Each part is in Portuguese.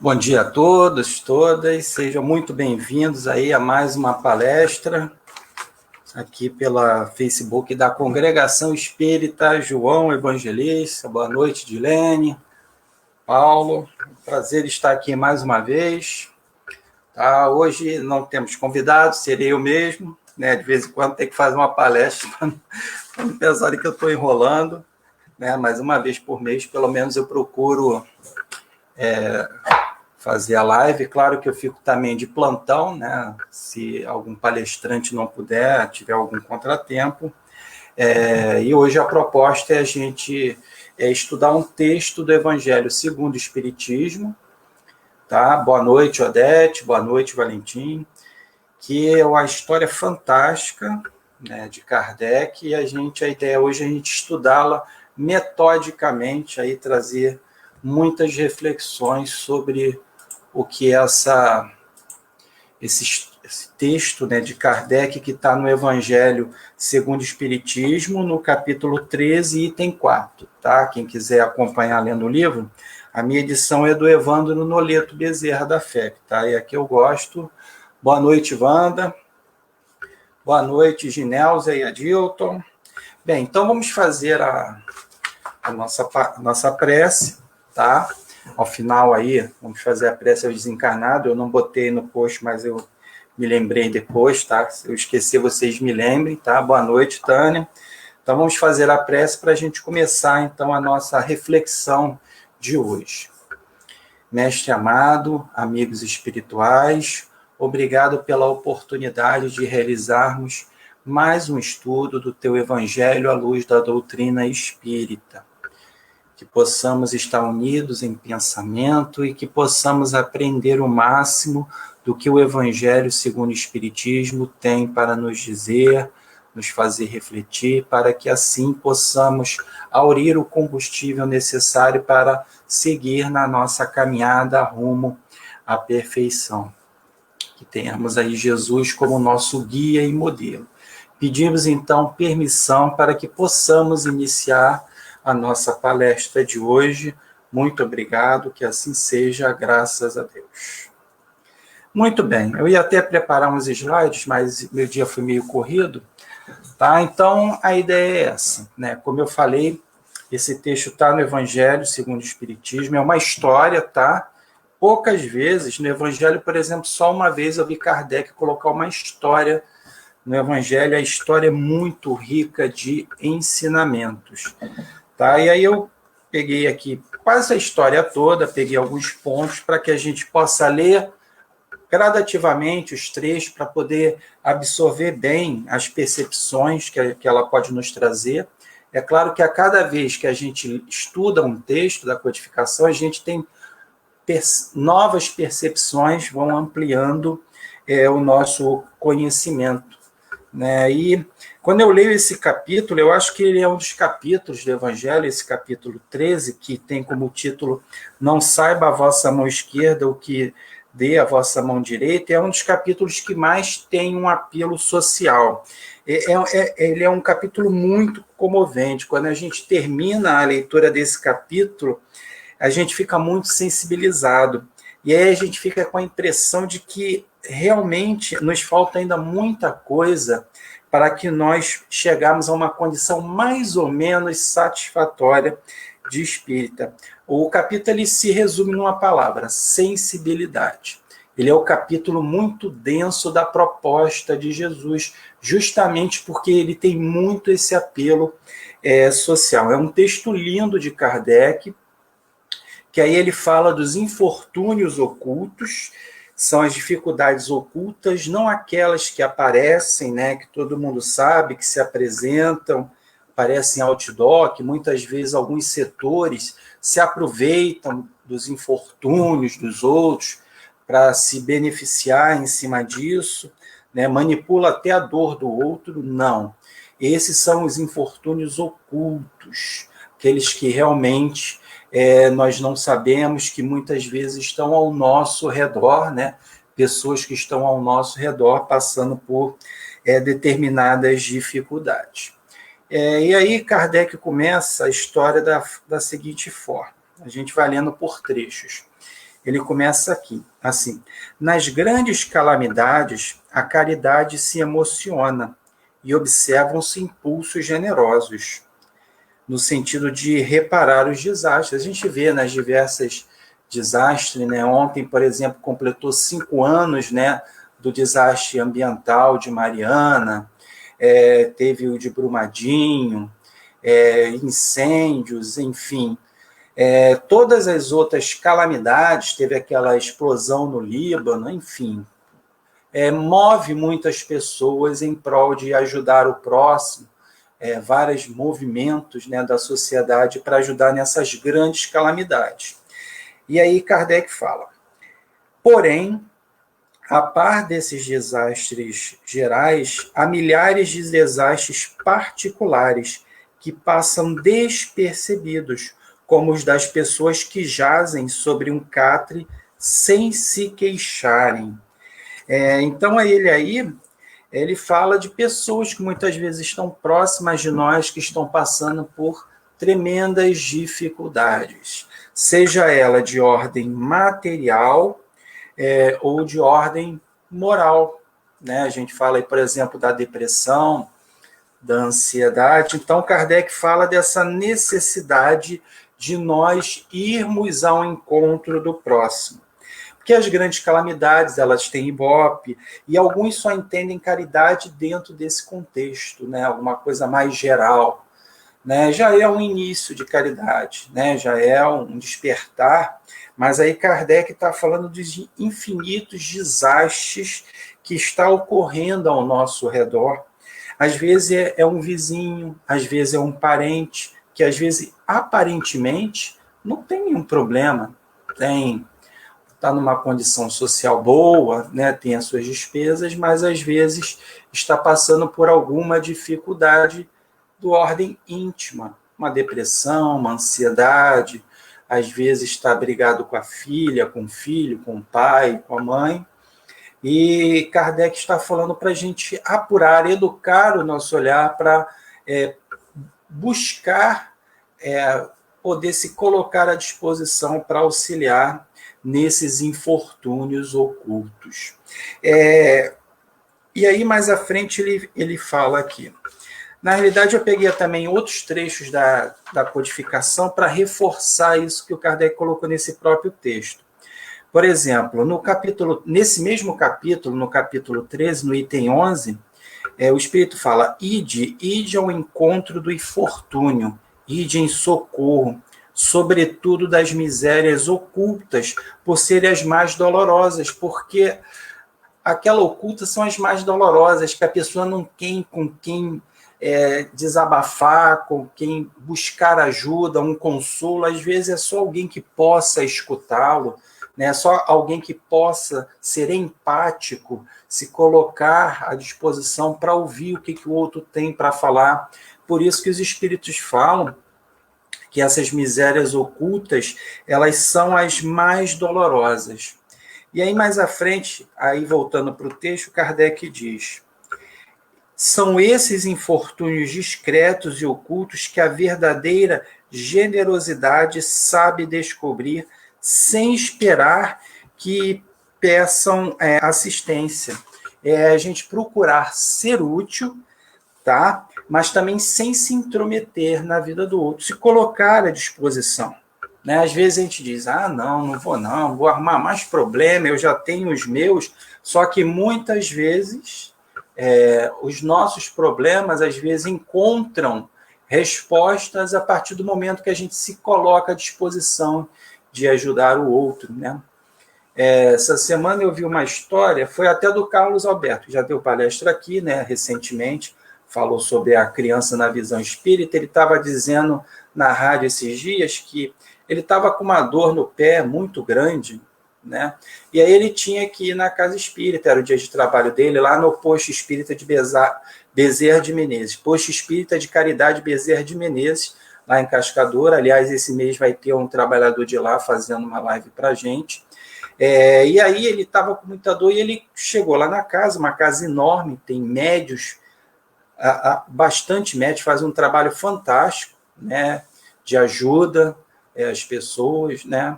Bom dia a todos, todas, sejam muito bem-vindos aí a mais uma palestra aqui pela Facebook da Congregação Espírita João Evangelista. Boa noite, Dilene, Paulo, prazer estar aqui mais uma vez. Tá, hoje não temos convidados, serei eu mesmo, né? De vez em quando tem que fazer uma palestra para não pensarem que eu estou enrolando, né? Mas uma vez por mês, pelo menos, eu procuro fazer a live. Claro que eu fico também de plantão, né? Se algum palestrante não puder, tiver algum contratempo. E hoje a proposta é a gente estudar um texto do Evangelho segundo o Espiritismo. Tá? Boa noite, Odete, boa noite, Valentim, que é uma história fantástica, né, de Kardec, e a ideia hoje é a gente estudá-la metodicamente, aí trazer muitas reflexões sobre o que é esse texto, né, de Kardec, que está no Evangelho segundo o Espiritismo, no capítulo 13, item 4. Tá? Quem quiser acompanhar lendo o livro, a minha edição é do Evandro Noleto Bezerra, da FEP. Tá? E aqui eu gosto. Boa noite, Wanda. Boa noite, Ginelza e Adilton. Bem, então vamos fazer a nossa prece, tá? Ao final aí, vamos fazer a prece ao desencarnado. Eu não botei no post, mas eu me lembrei depois, tá? Se eu esquecer, vocês me lembrem, tá? Boa noite, Tânia. Então vamos fazer a prece para a gente começar, então, a nossa reflexão de hoje. Mestre amado, amigos espirituais, obrigado pela oportunidade de realizarmos mais um estudo do Teu Evangelho à luz da doutrina espírita. Que possamos estar unidos em pensamento e que possamos aprender o máximo do que o Evangelho segundo o Espiritismo tem para nos dizer, nos fazer refletir, para que assim possamos aurir o combustível necessário para seguir na nossa caminhada rumo à perfeição. Que tenhamos aí Jesus como nosso guia e modelo. Pedimos então permissão para que possamos iniciar a nossa palestra de hoje. Muito obrigado, que assim seja, graças a Deus. Muito bem, eu ia até preparar uns slides, mas meu dia foi meio corrido, tá? Então, a ideia é essa, né? Como eu falei, esse texto está no Evangelho segundo o Espiritismo, é uma história, tá? Poucas vezes, no Evangelho, por exemplo, só uma vez eu vi Kardec colocar uma história no Evangelho. A história é muito rica de ensinamentos. Tá? E aí eu peguei aqui quase a história toda, peguei alguns pontos para que a gente possa ler gradativamente os trechos para poder absorver bem as percepções que ela pode nos trazer. É claro que a cada vez que a gente estuda um texto da codificação, a gente tem novas percepções, vão ampliando o nosso conhecimento. Né? E quando eu leio esse capítulo, eu acho que ele é um dos capítulos do Evangelho, esse capítulo 13, que tem como título Não saiba a vossa mão esquerda o que dê a vossa mão direita, é um dos capítulos que mais tem um apelo social. Ele é um capítulo muito comovente. Quando a gente termina a leitura desse capítulo, a gente fica muito sensibilizado. E aí a gente fica com a impressão de que realmente nos falta ainda muita coisa para que nós chegarmos a uma condição mais ou menos satisfatória de espírita. O capítulo ele se resume numa palavra: sensibilidade. Ele é o capítulo muito denso da proposta de Jesus, justamente porque ele tem muito esse apelo social. É um texto lindo de Kardec, que aí ele fala dos infortúnios ocultos, são as dificuldades ocultas, não aquelas que aparecem, né, que todo mundo sabe, que se apresentam, aparecem outdoor, que muitas vezes alguns setores se aproveitam dos infortúnios dos outros para se beneficiar em cima disso, né, manipula até a dor do outro. Não. Esses são os infortúnios ocultos, aqueles que realmente nós não sabemos, que muitas vezes estão ao nosso redor, né? Pessoas que estão ao nosso redor passando por determinadas dificuldades. E aí Kardec começa a história da seguinte forma: a gente vai lendo por trechos. Ele começa aqui, assim: nas grandes calamidades, a caridade se emociona e observam-se impulsos generosos, no sentido de reparar os desastres. A gente vê nas diversas desastres, né? Ontem, por exemplo, completou 5 anos, né, do desastre ambiental de Mariana, teve o de Brumadinho, incêndios, enfim. Todas as outras calamidades, teve aquela explosão no Líbano, enfim, move muitas pessoas em prol de ajudar o próximo, vários movimentos, né, da sociedade para ajudar nessas grandes calamidades. E aí Kardec fala: porém, a par desses desastres gerais, há milhares de desastres particulares que passam despercebidos, como os das pessoas que jazem sobre um catre sem se queixarem. Então, ele fala de pessoas que muitas vezes estão próximas de nós, que estão passando por tremendas dificuldades, seja ela de ordem material ou de ordem moral, né? A gente fala aí, por exemplo, da depressão, da ansiedade. Então, Kardec fala dessa necessidade de nós irmos ao encontro do próximo. Porque as grandes calamidades, elas têm ibope, e alguns só entendem caridade dentro desse contexto, né? Alguma coisa mais geral, né? Já é um início de caridade, né? Já é um despertar, mas aí Kardec está falando dos infinitos desastres que está ocorrendo ao nosso redor. Às vezes é um vizinho, às vezes é um parente, que às vezes, aparentemente, não tem nenhum problema, está numa condição social boa, né, tem as suas despesas, mas às vezes está passando por alguma dificuldade do ordem íntima, uma depressão, uma ansiedade, às vezes está brigado com a filha, com o filho, com o pai, com a mãe. E Kardec está falando para a gente apurar, educar o nosso olhar para buscar poder se colocar à disposição para auxiliar nesses infortúnios ocultos. E aí, mais à frente, ele fala aqui. Na realidade, eu peguei também outros trechos da codificação para reforçar isso que o Kardec colocou nesse próprio texto. Por exemplo, nesse mesmo capítulo, no capítulo 13, no item 11, o Espírito fala: ide ao encontro do infortúnio, ide em socorro, sobretudo das misérias ocultas, por serem as mais dolorosas, porque aquela oculta são as mais dolorosas, que a pessoa não tem com quem desabafar, com quem buscar ajuda, um consolo. Às vezes é só alguém que possa escutá-lo, né? Só alguém que possa ser empático, se colocar à disposição para ouvir o que o outro tem para falar. Por isso que os espíritos falam que essas misérias ocultas, elas são as mais dolorosas. E aí, mais à frente, aí voltando para o texto, Kardec diz: são esses infortúnios discretos e ocultos que a verdadeira generosidade sabe descobrir sem esperar que peçam assistência. A gente procurar ser útil, tá? Mas também sem se intrometer na vida do outro, se colocar à disposição. Né? Às vezes a gente diz: não vou arrumar mais problema, eu já tenho os meus. Só que muitas vezes os nossos problemas, às vezes, encontram respostas a partir do momento que a gente se coloca à disposição de ajudar o outro, né? Essa semana eu vi uma história, foi até do Carlos Alberto, que já deu palestra aqui, né, recentemente, falou sobre a criança na visão espírita. Ele estava dizendo na rádio esses dias que ele estava com uma dor no pé muito grande, né? E aí ele tinha que ir na casa espírita, era o dia de trabalho dele, lá no posto espírita de Bezerra de Menezes, posto espírita de Caridade Bezerra de Menezes, lá em Cascadura. Aliás, esse mês vai ter um trabalhador de lá fazendo uma live para a gente. E aí ele estava com muita dor e ele chegou lá na casa, uma casa enorme, tem médios, bastante médios, faz um trabalho fantástico, né, de ajuda as pessoas, né?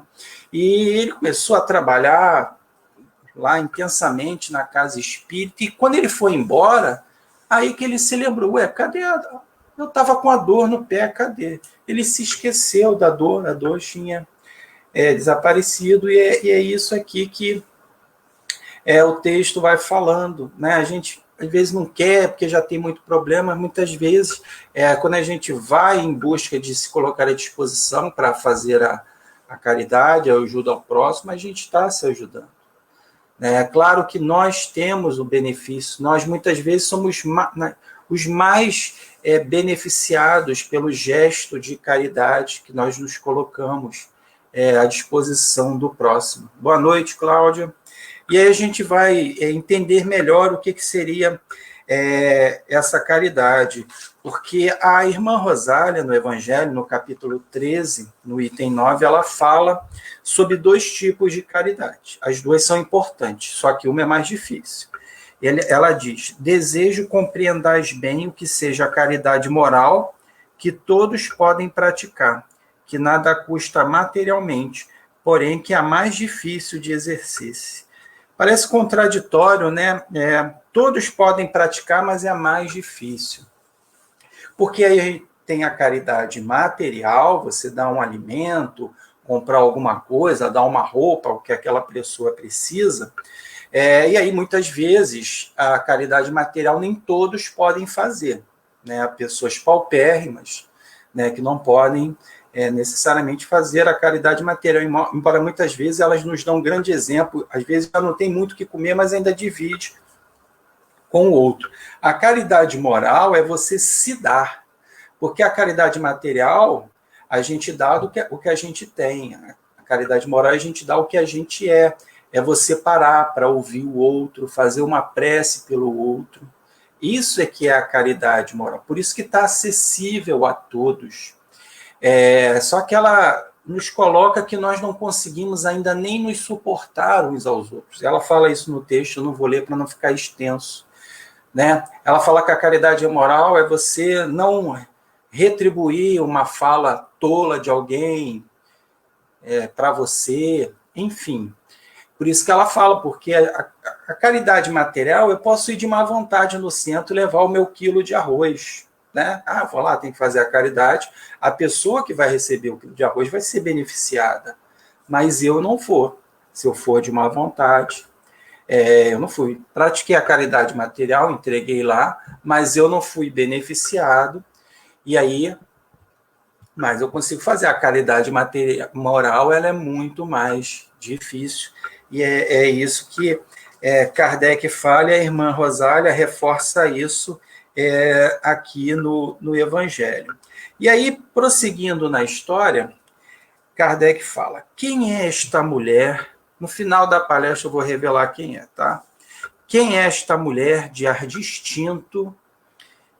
E ele começou a trabalhar lá intensamente na casa espírita, e quando ele foi embora, aí que ele se lembrou, cadê eu estava com a dor no pé, cadê? Ele se esqueceu da dor, a dor tinha desaparecido, e é isso aqui que o texto vai falando, né? A gente às vezes não quer, porque já tem muito problema, muitas vezes, quando a gente vai em busca de se colocar à disposição para fazer a caridade, a ajuda ao próximo, a gente está se ajudando. É claro que nós temos o benefício, nós muitas vezes somos os mais beneficiados pelo gesto de caridade que nós nos colocamos à disposição do próximo. Boa noite, Cláudia. E aí a gente vai entender melhor o que seria essa caridade, porque a irmã Rosália, no Evangelho, no capítulo 13, no item 9, ela fala sobre 2 tipos de caridade. As 2 são importantes, só que uma é mais difícil. Ela diz, desejo compreendais bem o que seja a caridade moral, que todos podem praticar, que nada custa materialmente, porém que é a mais difícil de exercer-se. Parece contraditório, né? Todos podem praticar, mas é a mais difícil. Porque aí tem a caridade material, você dá um alimento, comprar alguma coisa, dar uma roupa, o que aquela pessoa precisa. E aí, muitas vezes, a caridade material nem todos podem fazer. Né? Pessoas paupérrimas, né, que não podem necessariamente fazer a caridade material, embora muitas vezes elas nos dão um grande exemplo, às vezes já não tem muito o que comer, mas ainda divide com o outro. A caridade moral é você se dar, porque a caridade material, a gente dá o que a gente tem, a caridade moral a gente dá o que a gente é você parar para ouvir o outro, fazer uma prece pelo outro, isso é que é a caridade moral, por isso que está acessível a todos. Só que ela nos coloca que nós não conseguimos ainda nem nos suportar uns aos outros. Ela fala isso no texto, eu não vou ler para não ficar extenso. Né? Ela fala que a caridade moral é você não retribuir uma fala tola de alguém para você, enfim. Por isso que ela fala, porque a caridade material, eu posso ir de má vontade no centro e levar o meu quilo de arroz. Né? Vou lá, tem que fazer a caridade, a pessoa que vai receber o quilo de arroz vai ser beneficiada, mas eu não for, se eu for de má vontade, eu não fui, pratiquei a caridade material, entreguei lá, mas eu não fui beneficiado, e aí, mas eu consigo fazer a caridade moral, ela é muito mais difícil, e é isso que Kardec fala, e a irmã Rosália reforça isso aqui no Evangelho. E aí, prosseguindo na história, Kardec fala, quem é esta mulher? No final da palestra eu vou revelar quem é, tá? Quem é esta mulher de ar distinto,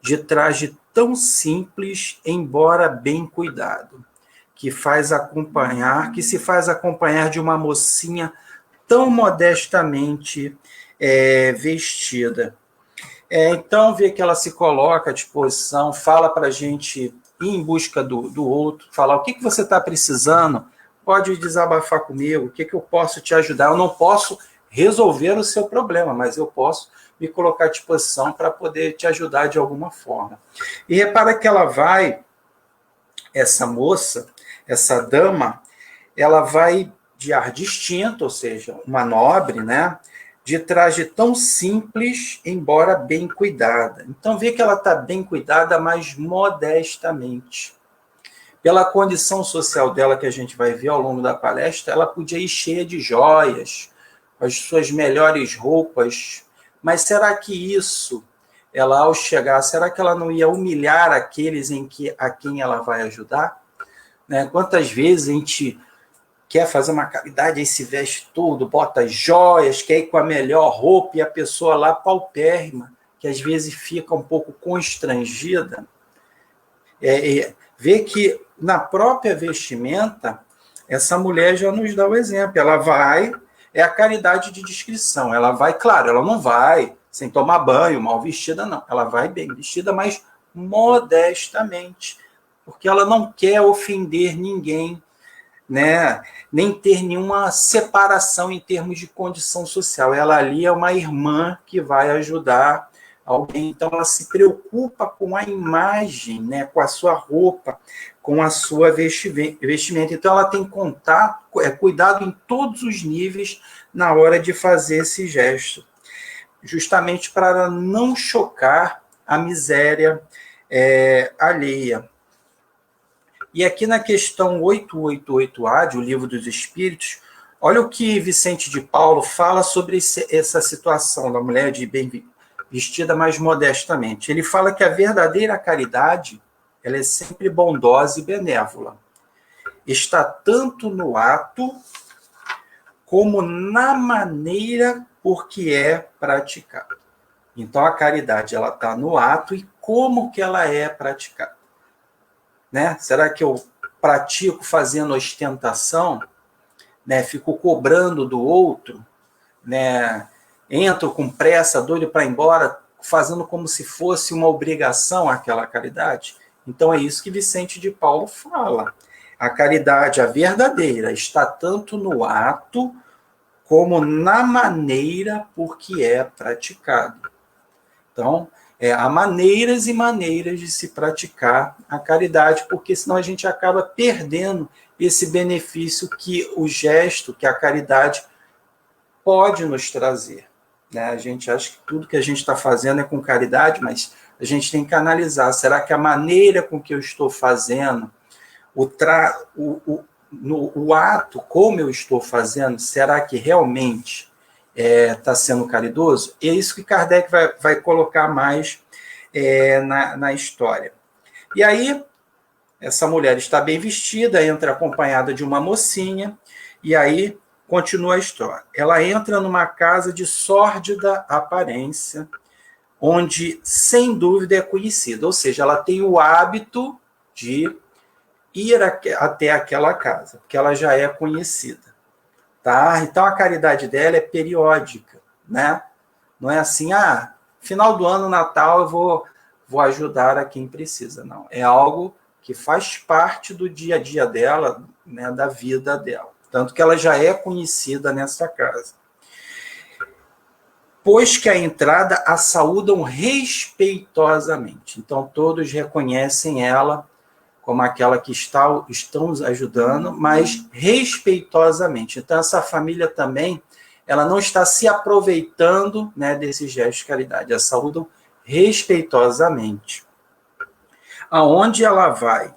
de traje tão simples, embora bem cuidado, que se faz acompanhar de uma mocinha tão modestamente vestida? Então, vê que ela se coloca à disposição, fala para a gente ir em busca do outro, falar o que você está precisando, pode desabafar comigo, o que eu posso te ajudar. Eu não posso resolver o seu problema, mas eu posso me colocar à disposição para poder te ajudar de alguma forma. E repara que ela vai, essa moça, essa dama, ela vai de ar distinto, ou seja, uma nobre, né? De traje tão simples, embora bem cuidada. Então, vê que ela está bem cuidada, mas modestamente. Pela condição social dela, que a gente vai ver ao longo da palestra, ela podia ir cheia de joias, as suas melhores roupas, mas será que isso, ela ao chegar, será que ela não ia humilhar aqueles a quem ela vai ajudar? Né? Quantas vezes a gente quer fazer uma caridade, aí se veste tudo, bota as joias, quer ir com a melhor roupa, e a pessoa lá paupérrima, que às vezes fica um pouco constrangida, vê que na própria vestimenta, essa mulher já nos dá o exemplo, ela vai, é a caridade de discrição, ela vai, claro, ela não vai sem tomar banho, mal vestida, não, ela vai bem vestida, mas modestamente, porque ela não quer ofender ninguém, né, nem ter nenhuma separação em termos de condição social. Ela ali é uma irmã que vai ajudar alguém, então ela se preocupa com a imagem, né, com a sua roupa, com a sua vestimenta. Então ela tem contato, cuidado em todos os níveis na hora de fazer esse gesto, justamente para não chocar a miséria alheia. E aqui na questão 888A, de O Livro dos Espíritos, olha o que Vicente de Paulo fala sobre essa situação da mulher de bem vestida, mas modestamente. Ele fala que a verdadeira caridade, ela é sempre bondosa e benévola. Está tanto no ato como na maneira por que é praticada. Então, a caridade, ela está no ato e como que ela é praticada. Né? Será que eu pratico fazendo ostentação? Né? Fico cobrando do outro? Né? Entro com pressa, doido para ir embora, fazendo como se fosse uma obrigação aquela caridade? Então, é isso que Vicente de Paulo fala. A caridade, a verdadeira, está tanto no ato como na maneira por que é praticado. Então, há maneiras e maneiras de se praticar a caridade, porque senão a gente acaba perdendo esse benefício que o gesto, que a caridade pode nos trazer. Né? A gente acha que tudo que a gente está fazendo é com caridade, mas a gente tem que analisar, será que a maneira com que eu estou fazendo, o ato, como eu estou fazendo, será que realmente está sendo caridoso? E é isso que Kardec vai colocar mais na história. E aí, essa mulher está bem vestida, entra acompanhada de uma mocinha, e aí continua a história. Ela entra numa casa de sórdida aparência, onde, sem dúvida, é conhecida, ou seja, ela tem o hábito de ir até aquela casa, porque ela já é conhecida. Tá? Então, a caridade dela é periódica, né? Não é assim, final do ano, Natal, eu vou ajudar a quem precisa. Não, é algo que faz parte do dia a dia dela, né, da vida dela. Tanto que ela já é conhecida nessa casa. Pois que a entrada a saúdam respeitosamente. Então, todos reconhecem ela como aquela que estão ajudando, mas respeitosamente. Então, essa família também, ela não está se aproveitando, né, desse gesto de caridade, a saúdam respeitosamente. Aonde ela vai?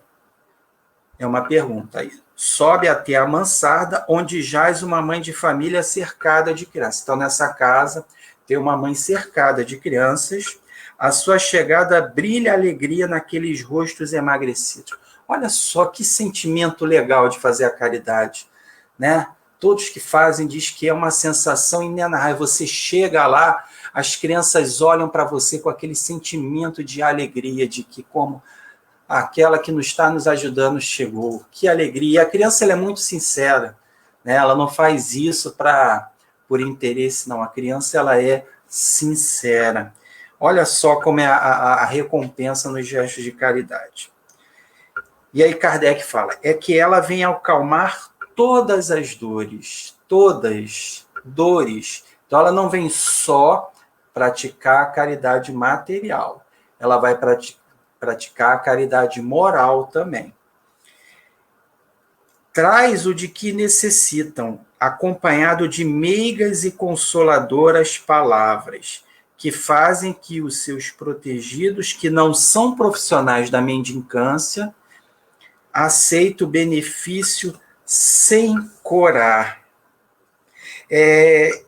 É uma pergunta aí. Sobe até a mansarda, onde jaz uma mãe de família cercada de crianças. Então, nessa casa, tem uma mãe cercada de crianças. A sua chegada brilha alegria naqueles rostos emagrecidos. Olha só que sentimento legal de fazer a caridade, né? Todos que fazem diz que é uma sensação inenarrável. Você chega lá, as crianças olham para você com aquele sentimento de alegria, de que como aquela que nos está nos ajudando chegou. Que alegria. E a criança, ela é muito sincera, né? Ela não faz isso por interesse, não. A criança, ela é sincera. Olha só como é a recompensa nos gestos de caridade. E aí Kardec fala, é que ela vem acalmar todas as dores, todas dores. Então ela não vem só praticar a caridade material, ela vai praticar a caridade moral também. Traz o de que necessitam, acompanhado de meigas e consoladoras palavras, que fazem que os seus protegidos, que não são profissionais da mendicância, aceitem o benefício sem corar.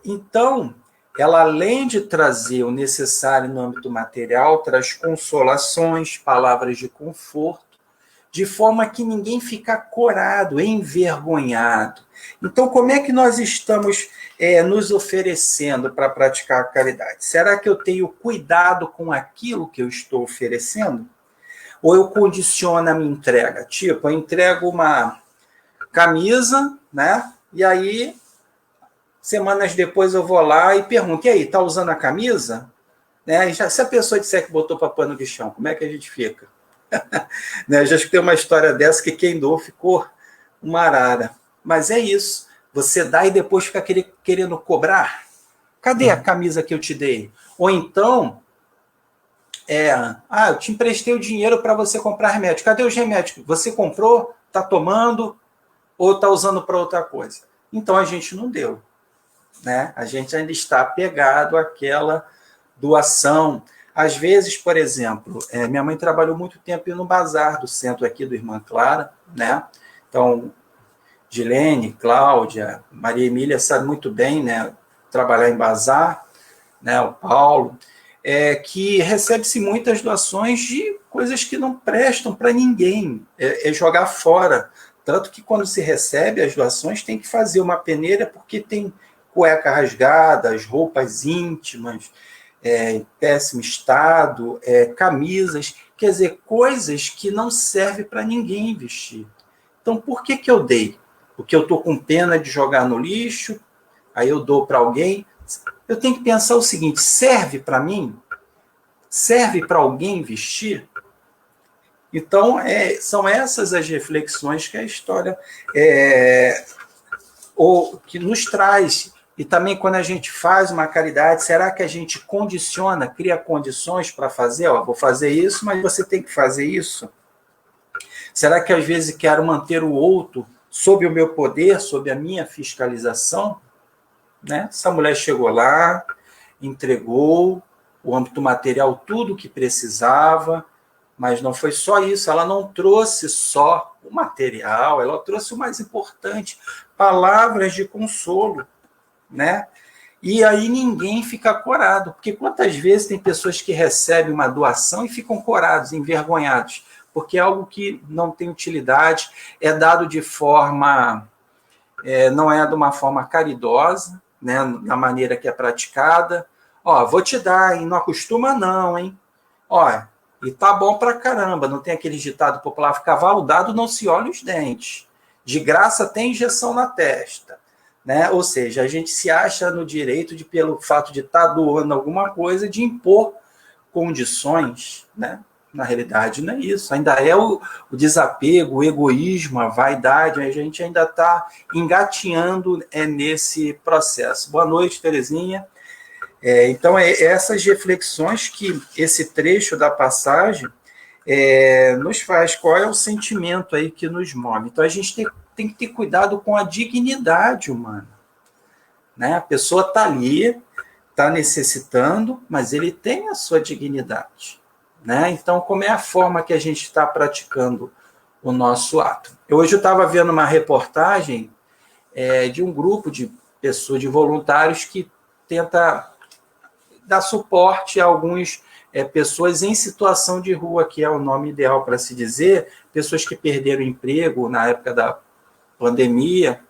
Então, ela, além de trazer o necessário no âmbito material, traz consolações, palavras de conforto, de forma que ninguém fica corado, envergonhado. Então, como é que nós estamos nos oferecendo para praticar a caridade? Será que eu tenho cuidado com aquilo que eu estou oferecendo? Ou eu condiciono a minha entrega? Tipo, eu entrego uma camisa, né? E aí, semanas depois eu vou lá e pergunto, e aí, tá usando a camisa? Né? Se a pessoa disser que botou papai no chão, como é que a gente fica? Né? Eu já escutei uma história dessa que quem doou ficou uma arara. Mas é isso. Você dá e depois fica querendo cobrar. Cadê a camisa que eu te dei? Ou então, eu te emprestei o dinheiro para você comprar remédio. Cadê os remédios? Você comprou? Está tomando? Ou está usando para outra coisa? Então a gente não deu. Né? A gente ainda está apegado àquela doação. Às vezes, por exemplo, minha mãe trabalhou muito tempo no bazar do centro aqui do Irmã Clara, né? Então, Dilene, Cláudia, Maria Emília sabe muito bem, né, trabalhar em bazar, né, o Paulo, que recebe-se muitas doações de coisas que não prestam para ninguém, é jogar fora. Tanto que quando se recebe as doações tem que fazer uma peneira porque tem cueca rasgada, as roupas íntimas, em péssimo estado, camisas, quer dizer, coisas que não servem para ninguém vestir. Então, por que eu dei? Porque eu estou com pena de jogar no lixo, aí eu dou para alguém. Eu tenho que pensar o seguinte, serve para mim? Serve para alguém vestir? Então, são essas as reflexões que a história que nos traz. E também quando a gente faz uma caridade, será que a gente condiciona, cria condições para fazer? Vou fazer isso, mas você tem que fazer isso. Será que às vezes quero manter o outro sob o meu poder, sob a minha fiscalização? Né? Essa mulher chegou lá, entregou o âmbito material tudo o que precisava, mas não foi só isso, ela não trouxe só o material, ela trouxe o mais importante, palavras de consolo, né? E aí ninguém fica corado, porque quantas vezes tem pessoas que recebem uma doação e ficam corados, envergonhados, porque é algo que não tem utilidade, é dado de forma, não é de uma forma caridosa, né, na maneira que é praticada. Vou te dar, hein? Não acostuma não, hein? E tá bom pra caramba, não tem aquele ditado popular, cavalo dado não se olha os dentes. De graça tem injeção na testa. Né? Ou seja, a gente se acha no direito de, pelo fato de estar doando alguma coisa, de impor condições, né? Na realidade não é isso, ainda é o desapego, o egoísmo, a vaidade, a gente ainda está engatinhando nesse processo. Boa noite, Terezinha. Então, essas reflexões que esse trecho da passagem nos faz, qual é o sentimento aí que nos move. Então, a gente tem que ter cuidado com a dignidade humana. Né? A pessoa está ali, está necessitando, mas ele tem a sua dignidade. Né? Então, como é a forma que a gente está praticando o nosso ato? Hoje eu estava vendo uma reportagem de um grupo de pessoas, de voluntários, que tenta dar suporte a algumas pessoas em situação de rua, que é o nome ideal para se dizer, pessoas que perderam emprego na época da pandemia,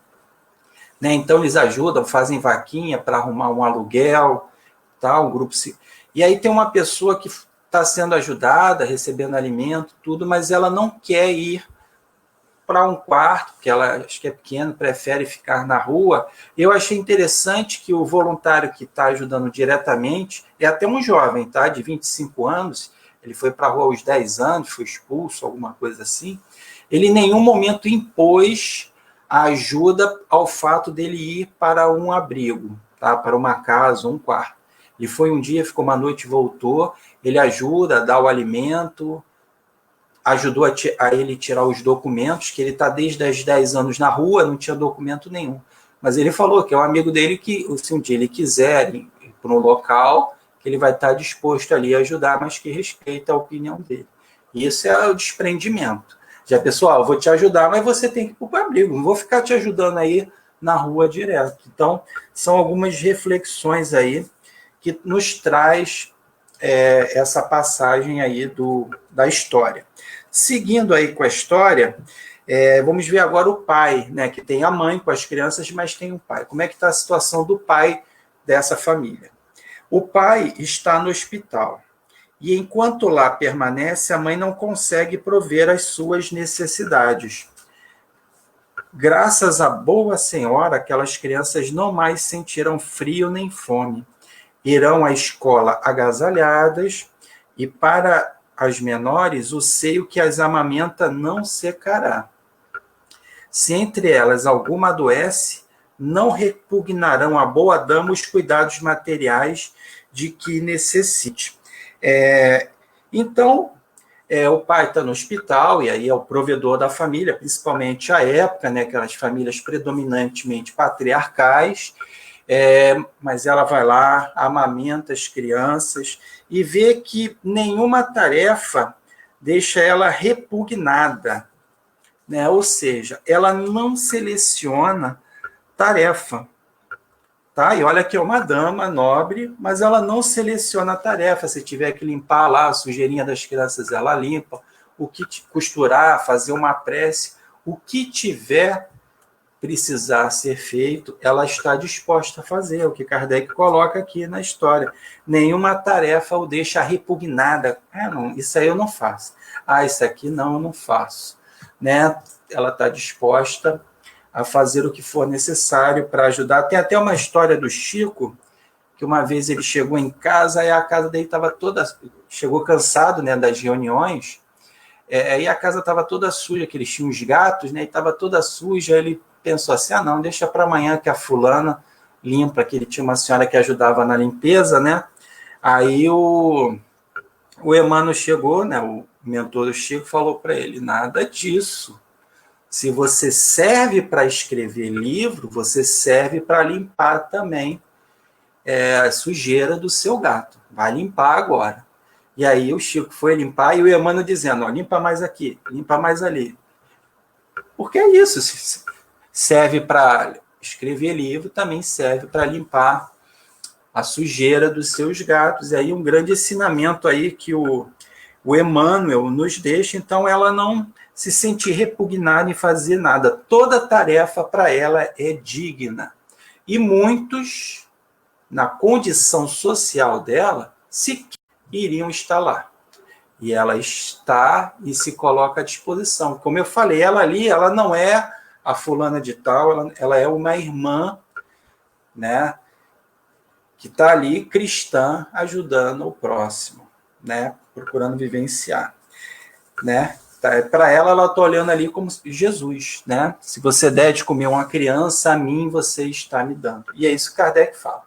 né? Então eles ajudam, fazem vaquinha para arrumar um aluguel, tá? Um grupo. E aí tem uma pessoa que está sendo ajudada, recebendo alimento, tudo, mas ela não quer ir para um quarto, porque ela acho que é pequeno, prefere ficar na rua. Eu achei interessante que o voluntário que está ajudando diretamente é até um jovem, tá? De 25 anos, ele foi para a rua aos 10 anos, foi expulso, alguma coisa assim. Ele em nenhum momento impôs a ajuda ao fato dele ir para um abrigo, tá? Para uma casa, um quarto. Ele foi um dia, ficou uma noite, voltou, ele ajuda, dá o alimento, ajudou a ele tirar os documentos, que ele está desde os 10 anos na rua, não tinha documento nenhum. Mas ele falou que é um amigo dele que, se um dia ele quiser ir para um local, que ele vai estar disposto ali a ajudar, mas que respeita a opinião dele. E isso é o desprendimento. Já, pessoal, eu vou te ajudar, mas você tem que ir para o abrigo, não vou ficar te ajudando aí na rua direto. Então, são algumas reflexões aí que nos traz essa passagem aí da história. Seguindo aí com a história, vamos ver agora o pai, né, que tem a mãe com as crianças, mas tem um pai. Como é que está a situação do pai dessa família? O pai está no hospital e enquanto lá permanece, a mãe não consegue prover as suas necessidades. Graças à boa senhora, aquelas crianças não mais sentirão frio nem fome. Irão à escola agasalhadas e para as menores, o seio que as amamenta não secará. Se entre elas alguma adoece, não repugnarão à boa dama os cuidados materiais de que necessite. Então, o pai está no hospital, e aí é o provedor da família, principalmente à época, né, aquelas famílias predominantemente patriarcais, mas ela vai lá, amamenta as crianças e vê que nenhuma tarefa deixa ela repugnada, né? Ou seja, ela não seleciona tarefa. Tá? E olha que é uma dama nobre, mas ela não seleciona a tarefa. Se tiver que limpar lá a sujeirinha das crianças, ela limpa. O que costurar, fazer uma prece, o que tiver precisar ser feito, ela está disposta a fazer, o que Kardec coloca aqui na história. Nenhuma tarefa o deixa repugnada. Não, isso aí eu não faço. Isso aqui não, eu não faço. Né? Ela está disposta a fazer o que for necessário para ajudar. Tem até uma história do Chico, que uma vez ele chegou em casa e a casa dele estava toda... Chegou cansado, né, das reuniões, e a casa estava toda suja, que eles tinham os gatos, né, e estava toda suja. Ele pensou assim, não, deixa para amanhã que a fulana limpa, que ele tinha uma senhora que ajudava na limpeza, né? Aí o Emmanuel chegou, né, o mentor do Chico, falou para ele, nada disso. Se você serve para escrever livro, você serve para limpar também a sujeira do seu gato. Vai limpar agora. E aí o Chico foi limpar e o Emmanuel dizendo, limpa mais aqui, limpa mais ali. Porque é isso, serve para escrever livro, também serve para limpar a sujeira dos seus gatos. E aí um grande ensinamento aí que o Emmanuel nos deixa, então ela não se sentir repugnada em fazer nada. Toda tarefa para ela é digna. E muitos, na condição social dela, sequer iriam estar lá. E ela está e se coloca à disposição. Como eu falei, ela ali, ela não é a fulana de tal, ela é uma irmã, né, que está ali, cristã, ajudando o próximo, né, procurando vivenciar, né. Para ela está olhando ali como Jesus, né? Se você der de comer uma criança, a mim você está me dando. E é isso que Kardec fala.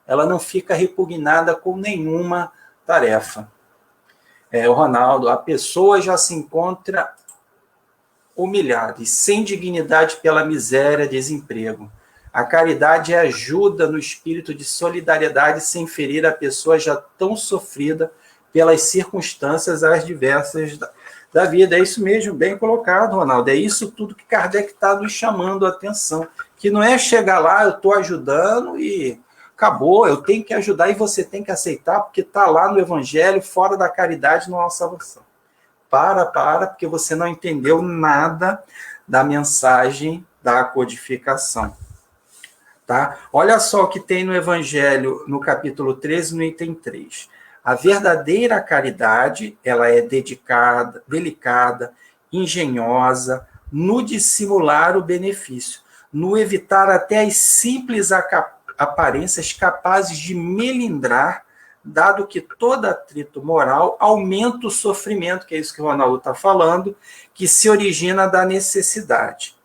Ela não fica repugnada com nenhuma tarefa. O Ronaldo, a pessoa já se encontra humilhada e sem dignidade pela miséria, desemprego. A caridade é ajuda no espírito de solidariedade sem ferir a pessoa já tão sofrida pelas circunstâncias adversas da vida. É isso mesmo, bem colocado, Ronaldo. É isso tudo que Kardec está nos chamando a atenção. Que não é chegar lá, eu estou ajudando e acabou, eu tenho que ajudar e você tem que aceitar, porque está lá no Evangelho, fora da caridade não há salvação. Porque você não entendeu nada da mensagem da codificação. Tá? Olha só o que tem no Evangelho, no capítulo 13, no item 3. A verdadeira caridade, ela é dedicada, delicada, engenhosa, no dissimular o benefício, no evitar até as simples aparências capazes de melindrar, dado que todo atrito moral aumenta o sofrimento, que é isso que o Ronaldo está falando, que se origina da necessidade.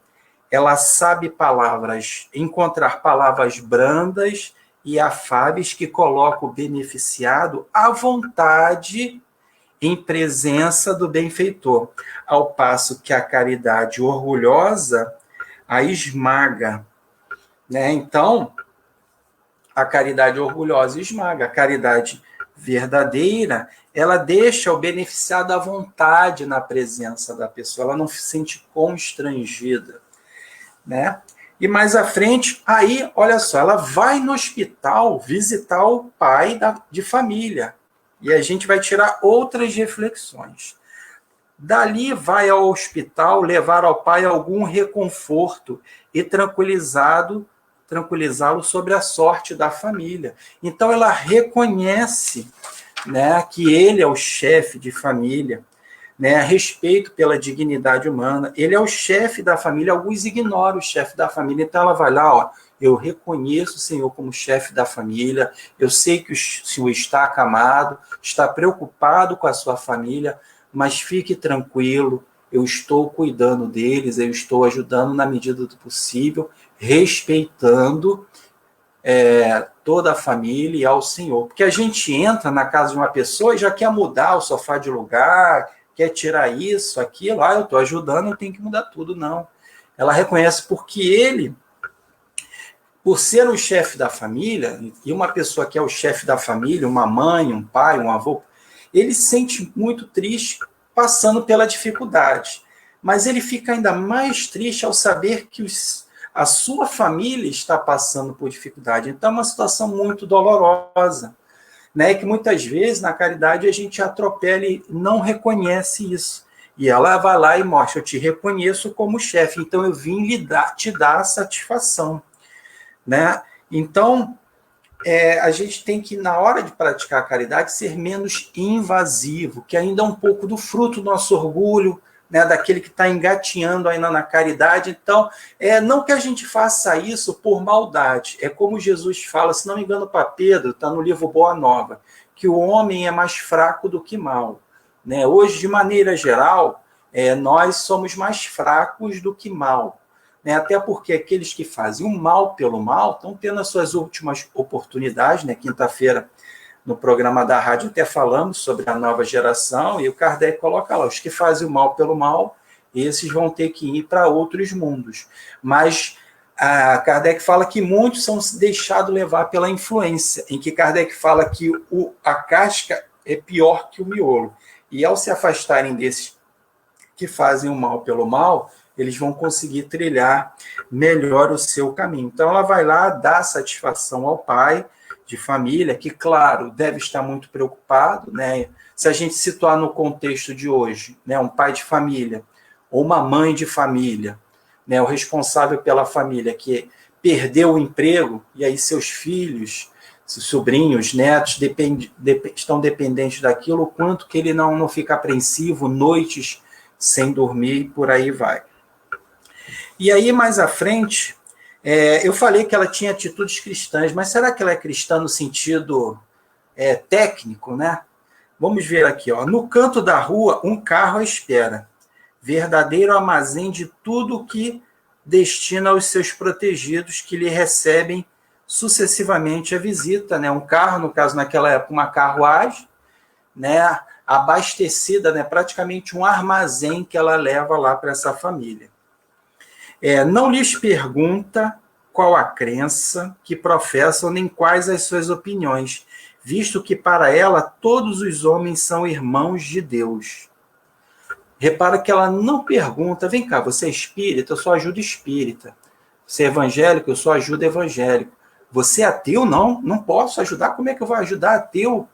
Ela sabe encontrar palavras brandas e afáveis que colocam o beneficiado à vontade em presença do benfeitor, ao passo que a caridade orgulhosa a esmaga, né? Então, a caridade orgulhosa esmaga, a caridade verdadeira, ela deixa o beneficiado à vontade na presença da pessoa, ela não se sente constrangida, né? E mais à frente, aí, olha só, ela vai no hospital visitar o pai de família. E a gente vai tirar outras reflexões. Dali vai ao hospital levar ao pai algum reconforto e tranquilizá-lo sobre a sorte da família. Então ela reconhece, né, que ele é o chefe de família, né, respeito pela dignidade humana, ele é o chefe da família, alguns ignoram o chefe da família, então ela vai lá, eu reconheço o Senhor como chefe da família, eu sei que o Senhor está acamado, está preocupado com a sua família, mas fique tranquilo, eu estou cuidando deles, eu estou ajudando na medida do possível, respeitando toda a família e ao Senhor. Porque a gente entra na casa de uma pessoa e já quer mudar o sofá de lugar, quer tirar isso, aquilo, eu estou ajudando, eu tenho que mudar tudo. Não. Ela reconhece porque ele, por ser o chefe da família, e uma pessoa que é o chefe da família, uma mãe, um pai, um avô, ele se sente muito triste passando pela dificuldade. Mas ele fica ainda mais triste ao saber que a sua família está passando por dificuldade. Então, é uma situação muito dolorosa, né? Que muitas vezes, na caridade, a gente atropela e não reconhece isso. E ela vai lá e mostra, eu te reconheço como chefe, então eu vim te dar a satisfação. Né? Então, a gente tem que, na hora de praticar a caridade, ser menos invasivo, que ainda é um pouco do fruto do nosso orgulho, né, daquele que está engatinhando ainda na caridade. Então, não que a gente faça isso por maldade, é como Jesus fala, se não me engano, para Pedro, está no livro Boa Nova, que o homem é mais fraco do que mal. Né? Hoje, de maneira geral, nós somos mais fracos do que mal. Né? Até porque aqueles que fazem o mal pelo mal estão tendo as suas últimas oportunidades. Né? Quinta-feira, no programa da rádio, até falamos sobre a nova geração, e o Kardec coloca lá, os que fazem o mal pelo mal, esses vão ter que ir para outros mundos. Mas a Kardec fala que muitos são deixados levar pela influência, em que Kardec fala que a casca é pior que o miolo. E ao se afastarem desses que fazem o mal pelo mal, eles vão conseguir trilhar melhor o seu caminho. Então, ela vai lá dar satisfação ao pai de família, que, claro, deve estar muito preocupado, né? Se a gente situar no contexto de hoje, né, um pai de família ou uma mãe de família, né, o responsável pela família que perdeu o emprego, e aí seus filhos, seus sobrinhos, netos, estão dependentes daquilo, o quanto que ele não fica apreensivo, noites sem dormir, por aí vai. E aí, mais à frente, eu falei que ela tinha atitudes cristãs, mas será que ela é cristã no sentido técnico, né? Vamos ver aqui, ó. No canto da rua, um carro à espera. Verdadeiro armazém de tudo que destina aos seus protegidos, que lhe recebem sucessivamente a visita, né? Um carro, no caso, naquela época, uma carruagem, né? Abastecida, né? Praticamente um armazém que ela leva lá para essa família. Não lhes pergunta qual a crença que professam, nem quais as suas opiniões, visto que para ela todos os homens são irmãos de Deus. Repara que ela não pergunta, vem cá, você é espírita? Eu só ajudo espírita. Você é evangélico? Eu só ajudo evangélico. Você é ateu? Não posso ajudar. Como é que eu vou ajudar ateu?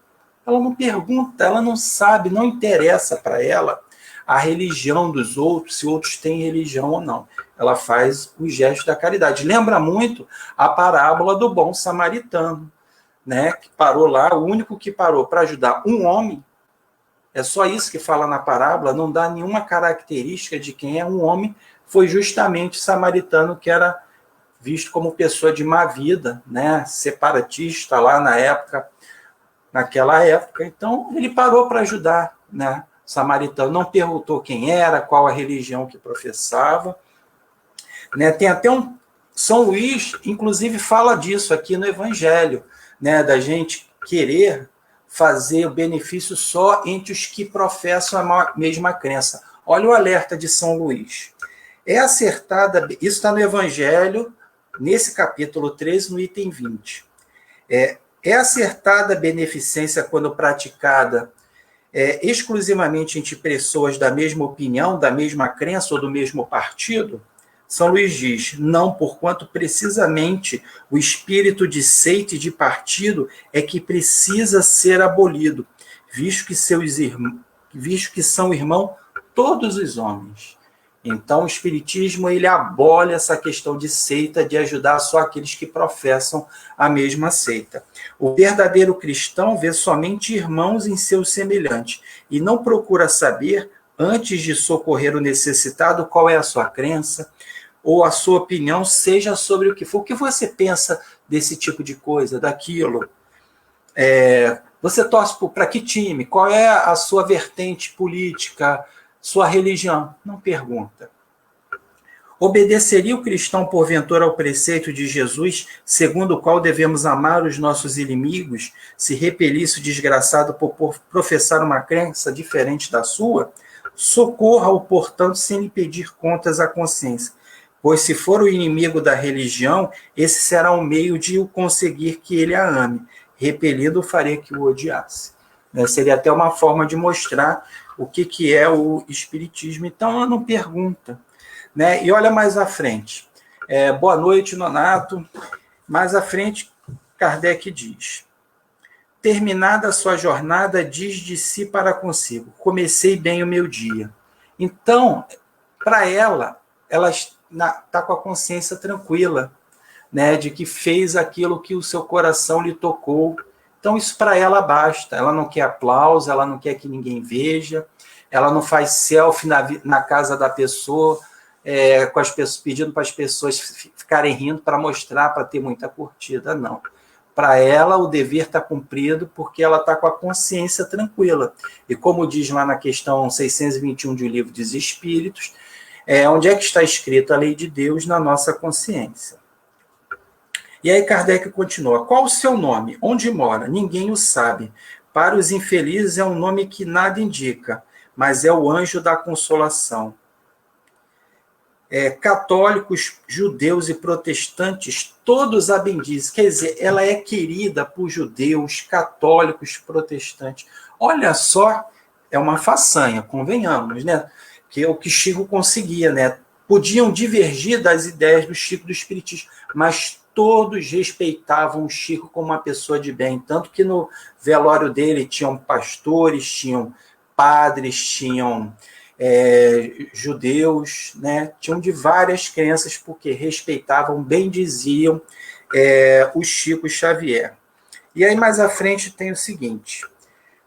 Ela não pergunta, ela não sabe, não interessa para ela a religião dos outros, se outros têm religião ou não. Ela faz o gesto da caridade. Lembra muito a parábola do bom samaritano, né? Que parou lá, o único que parou para ajudar um homem, é só isso que fala na parábola, não dá nenhuma característica de quem é um homem, foi justamente o samaritano, que era visto como pessoa de má vida, né? Separatista lá naquela época. Então, ele parou para ajudar, né? O samaritano não perguntou quem era, qual a religião que professava. Né? Tem até São Luís, inclusive, fala disso aqui no Evangelho, né? Da gente querer fazer o benefício só entre os que professam a mesma crença. Olha o alerta de São Luís. É acertada, isso está no Evangelho, nesse capítulo 13, no item 20. É acertada a beneficência quando praticada exclusivamente entre pessoas da mesma opinião, da mesma crença ou do mesmo partido? São Luís diz, não, porquanto precisamente o espírito de seita e de partido é que precisa ser abolido, visto que são irmãos todos os homens. Então, o Espiritismo ele abole essa questão de seita, de ajudar só aqueles que professam a mesma seita. O verdadeiro cristão vê somente irmãos em seus semelhantes e não procura saber, antes de socorrer o necessitado, qual é a sua crença ou a sua opinião, seja sobre o que for. O que você pensa desse tipo de coisa, daquilo? Você torce para que time? Qual é a sua vertente política? sua religião? Não pergunta. Obedeceria o cristão, porventura, ao preceito de Jesus, segundo o qual devemos amar os nossos inimigos, se repelisse o desgraçado por professar uma crença diferente da sua? Socorra-o, portanto, sem lhe pedir contas à consciência. Pois se for o inimigo da religião, esse será um meio de o conseguir que ele a ame. Repelido, faria que o odiasse. Seria até uma forma de mostrar o que é o espiritismo. Então, ela não pergunta. Né? E olha mais à frente. Boa noite, Nonato. Mais à frente, Kardec diz: terminada a sua jornada, diz de si para consigo: comecei bem o meu dia. Então, para ela está com a consciência tranquila, né, de que fez aquilo que o seu coração lhe tocou. Então, isso para ela basta. Ela não quer aplauso, ela não quer que ninguém veja, ela não faz selfie na casa da pessoa, com as pessoas, pedindo para as pessoas ficarem rindo para mostrar, para ter muita curtida. Não. Para ela, o dever está cumprido porque ela está com a consciência tranquila. E como diz lá na questão 621 de O Livro dos Espíritos, onde é que está escrito a lei de Deus? Na nossa consciência. E aí Kardec continua: qual o seu nome? Onde mora? Ninguém o sabe. Para os infelizes é um nome que nada indica, mas é o anjo da consolação. Católicos, judeus e protestantes, todos a bendizem. Quer dizer, ela é querida por judeus, católicos, protestantes. Olha só, é uma façanha, convenhamos, né? Que é o que Chico conseguia, né? Podiam divergir das ideias do Chico do Espiritismo, mas todos respeitavam o Chico como uma pessoa de bem. Tanto que no velório dele tinham pastores, tinham padres, tinham judeus, né? Tinham de várias crenças, porque respeitavam, bendiziam o Chico Xavier. E aí mais à frente tem o seguinte: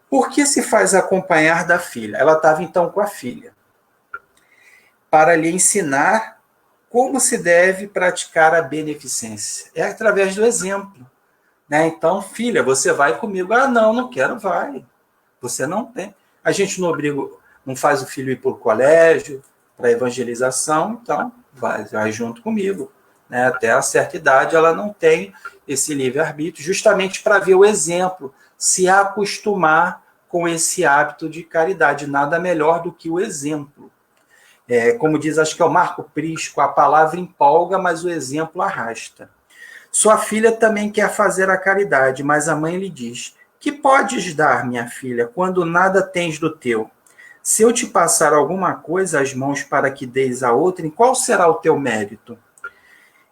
por que se faz acompanhar da filha? Ela estava então com a filha, para lhe ensinar como se deve praticar a beneficência. É através do exemplo, né? Então, filha, você vai comigo. Ah, não quero, vai. Você não tem. A gente não obriga, não faz o filho ir para o colégio, para evangelização, então vai junto comigo. Né? Até a certa idade ela não tem esse livre-arbítrio, justamente para ver o exemplo, se acostumar com esse hábito de caridade. Nada melhor do que o exemplo. Como diz, acho que é o Marco Prisco, a palavra empolga, mas o exemplo arrasta. Sua filha também quer fazer a caridade, mas a mãe lhe diz: que podes dar, minha filha, quando nada tens do teu? Se eu te passar alguma coisa às mãos para que deis a outrem, qual será o teu mérito?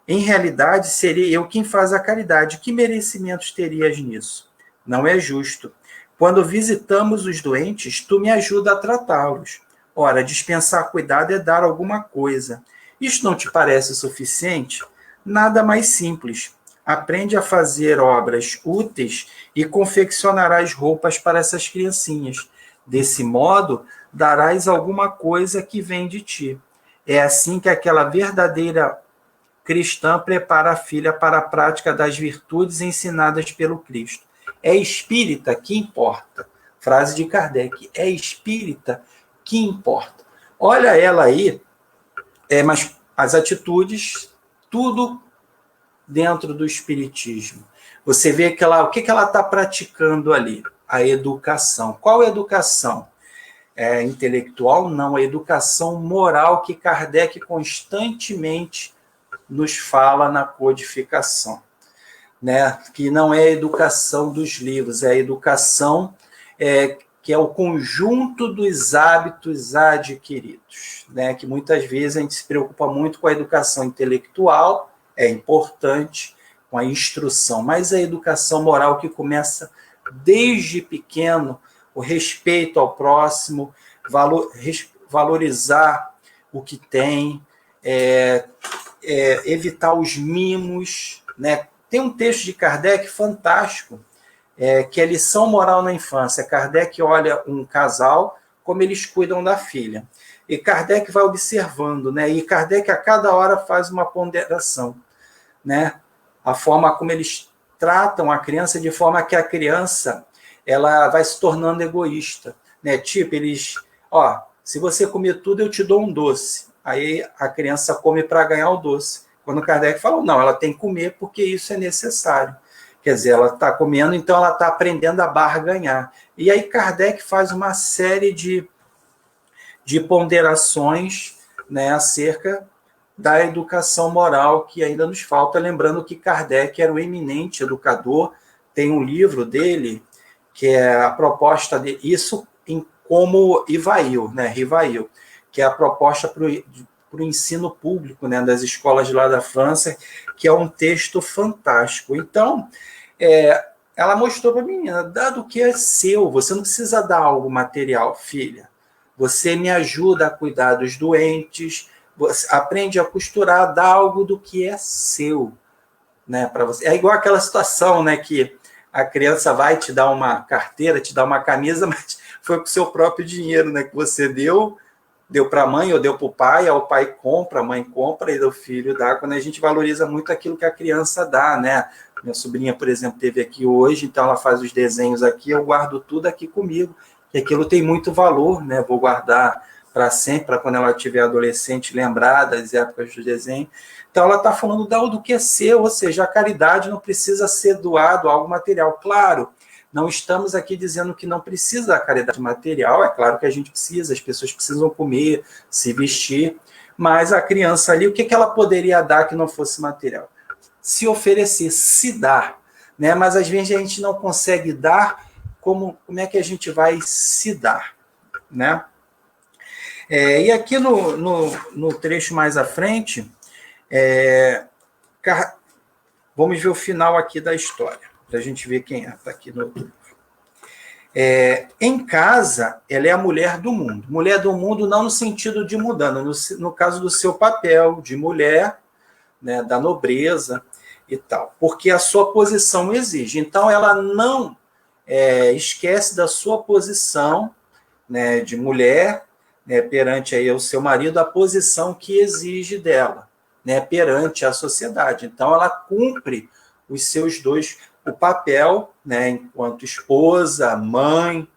Em realidade, seria eu quem faz a caridade. Que merecimentos terias nisso? Não é justo. Quando visitamos os doentes, tu me ajuda a tratá-los. Ora, dispensar cuidado é dar alguma coisa. Isto não te parece suficiente? Nada mais simples. Aprende a fazer obras úteis e confeccionarás roupas para essas criancinhas. Desse modo, darás alguma coisa que vem de ti. É assim que aquela verdadeira cristã prepara a filha para a prática das virtudes ensinadas pelo Cristo. É espírita que importa. Frase de Kardec. É espírita que importa. Olha ela aí, mas as atitudes, tudo dentro do espiritismo. Você vê que o que ela está praticando ali? A educação. Qual educação? Intelectual? Não, a educação moral que Kardec constantemente nos fala na codificação. Né? Que não é a educação dos livros, é a educação que é o conjunto dos hábitos adquiridos. Né? Que muitas vezes a gente se preocupa muito com a educação intelectual, é importante, com a instrução, mas a educação moral que começa desde pequeno, o respeito ao próximo, valorizar o que tem, evitar os mimos. Né? Tem um texto de Kardec fantástico, que é lição moral na infância. Kardec olha um casal, como eles cuidam da filha. E Kardec vai observando, né? E Kardec a cada hora faz uma ponderação, né? A forma como eles tratam a criança, de forma que a criança ela vai se tornando egoísta, né? Tipo, eles, se você comer tudo, eu te dou um doce. Aí a criança come para ganhar o doce. Quando Kardec falou, não, ela tem que comer porque isso é necessário. Quer dizer, ela está comendo, então ela está aprendendo a barganhar. E aí Kardec faz uma série de ponderações, né, acerca da educação moral que ainda nos falta. Lembrando que Kardec era um eminente educador, tem um livro dele, que é a proposta de isso em como Rivail, né, Rivail, que é a proposta para o ensino público, né, das escolas lá da França, que é um texto fantástico. Então, ela mostrou para a menina, dado o que é seu, você não precisa dar algo material, filha. Você me ajuda a cuidar dos doentes, você aprende a costurar, dá algo do que é seu, né, para você. É igual aquela situação, né, que a criança vai te dar uma carteira, te dar uma camisa, mas foi com o seu próprio dinheiro, né, que você deu para a mãe ou deu para o pai, aí o pai compra, a mãe compra e o filho dá. Quando a gente valoriza muito aquilo que a criança dá, né? Minha sobrinha, por exemplo, esteve aqui hoje, então ela faz os desenhos aqui, eu guardo tudo aqui comigo, e aquilo tem muito valor, né? Vou guardar para sempre, para quando ela estiver adolescente, lembrar das épocas do desenho. Então ela está falando do que é seu, ou seja, a caridade não precisa ser doado algo material. Claro, não estamos aqui dizendo que não precisa da caridade material, é claro que a gente precisa, as pessoas precisam comer, se vestir, mas a criança ali, o que ela poderia dar que não fosse material? Se oferecer, se dar, né? Mas às vezes a gente não consegue dar, como é que a gente vai se dar, né? E aqui no trecho mais à frente, vamos ver o final aqui da história, para a gente ver quem está aqui no livro. Em casa, ela é a mulher do mundo. Mulher do mundo não no sentido de mudando, no caso do seu papel de mulher, né, da nobreza e tal, porque a sua posição exige. Então, ela não esquece da sua posição, né, de mulher, né, perante aí o seu marido, a posição que exige dela, né, perante a sociedade. Então, ela cumpre os seus dois, o papel, né, enquanto esposa, mãe,